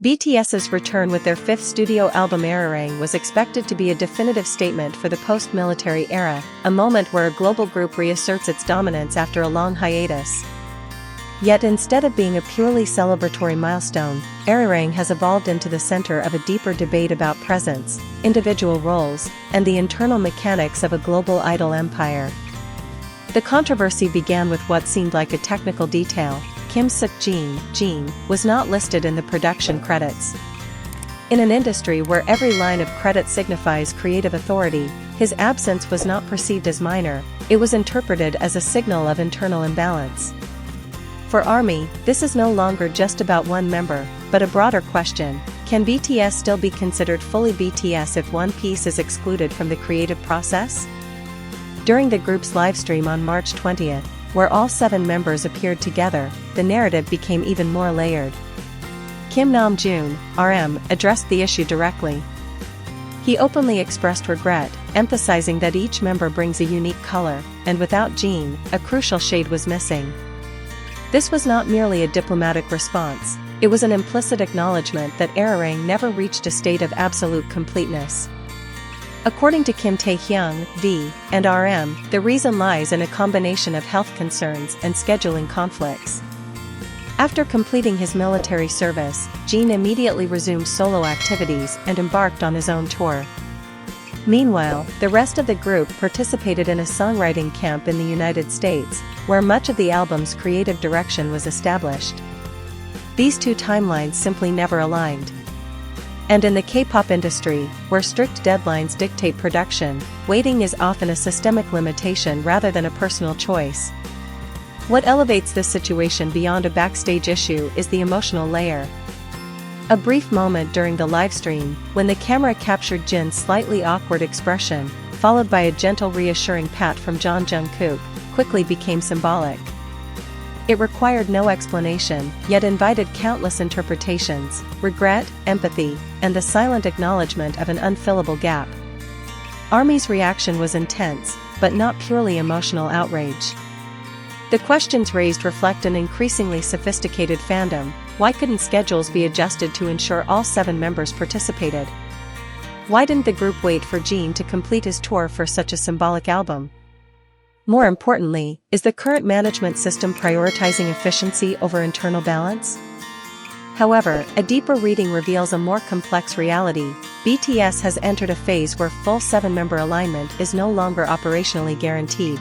BTS's return with their fifth studio album ARIRANG was expected to be a definitive statement for the post-military era, a moment where a global group reasserts its dominance after a long hiatus. Yet instead of being a purely celebratory milestone, ARIRANG has evolved into the center of a deeper debate about presence, individual roles, and the internal mechanics of a global idol empire. The controversy began with what seemed like a technical detail. Kim Seok-jin was not listed in the production credits. In an industry where every line of credit signifies creative authority, his absence was not perceived as minor, it was interpreted as a signal of internal imbalance. For ARMY, this is no longer just about one member, but a broader question: can BTS still be considered fully BTS if one piece is excluded from the creative process? During the group's livestream on March 20th, where all 7 members appeared together, the narrative became even more layered. Kim Namjoon, RM, addressed the issue directly. He openly expressed regret, emphasizing that each member brings a unique color, and without Jin, a crucial shade was missing. This was not merely a diplomatic response, it was an implicit acknowledgement that ARIRANG never reached a state of absolute completeness. According to Kim Taehyung, V, and RM, the reason lies in a combination of health concerns and scheduling conflicts. After completing his military service, Jin immediately resumed solo activities and embarked on his own tour. Meanwhile, the rest of the group participated in a songwriting camp in the United States, where much of the album's creative direction was established. These two timelines simply never aligned. And in the K-pop industry, where strict deadlines dictate production, waiting is often a systemic limitation rather than a personal choice. What elevates this situation beyond a backstage issue is the emotional layer. A brief moment during the livestream, when the camera captured Jin's slightly awkward expression, followed by a gentle reassuring pat from Jungkook, quickly became symbolic. It required no explanation, yet invited countless interpretations: regret, empathy, and the silent acknowledgement of an unfillable gap. ARMY's reaction was intense, but not purely emotional outrage. The questions raised reflect an increasingly sophisticated fandom. Why couldn't schedules be adjusted to ensure all 7 members participated? Why didn't the group wait for Jin to complete his tour for such a symbolic album? More importantly, is the current management system prioritizing efficiency over internal balance? However, a deeper reading reveals a more complex reality. BTS has entered a phase where full 7-member alignment is no longer operationally guaranteed.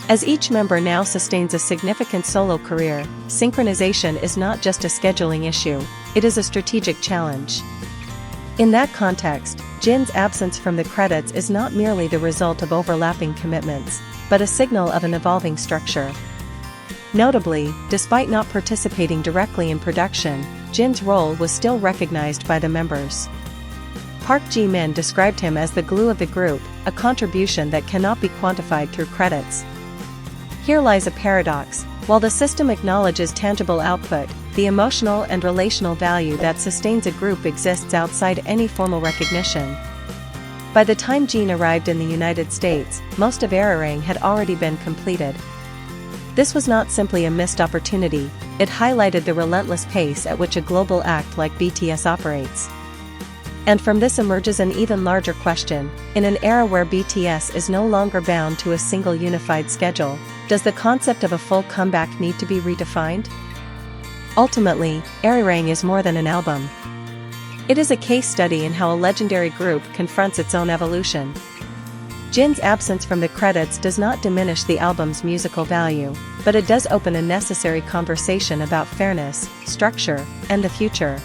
As each member now sustains a significant solo career, synchronization is not just a scheduling issue, it is a strategic challenge. In that context, Jin's absence from the credits is not merely the result of overlapping commitments, but a signal of an evolving structure. Notably, despite not participating directly in production, Jin's role was still recognized by the members. Park Ji-min described him as the glue of the group, a contribution that cannot be quantified through credits. Here lies a paradox: while the system acknowledges tangible output, the emotional and relational value that sustains a group exists outside any formal recognition. By the time Jin arrived in the United States, most of ARIRANG had already been completed. This was not simply a missed opportunity, it highlighted the relentless pace at which a global act like BTS operates. And from this emerges an even larger question: in an era where BTS is no longer bound to a single unified schedule, does the concept of a full comeback need to be redefined? Ultimately, ARIRANG is more than an album. It is a case study in how a legendary group confronts its own evolution. Jin's absence from the credits does not diminish the album's musical value, but it does open a necessary conversation about fairness, structure, and the future.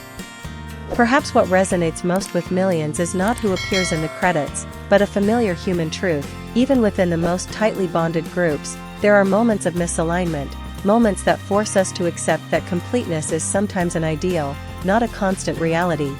Perhaps what resonates most with millions is not who appears in the credits, but a familiar human truth: even within the most tightly bonded groups, there are moments of misalignment, moments that force us to accept that completeness is sometimes an ideal, not a constant reality.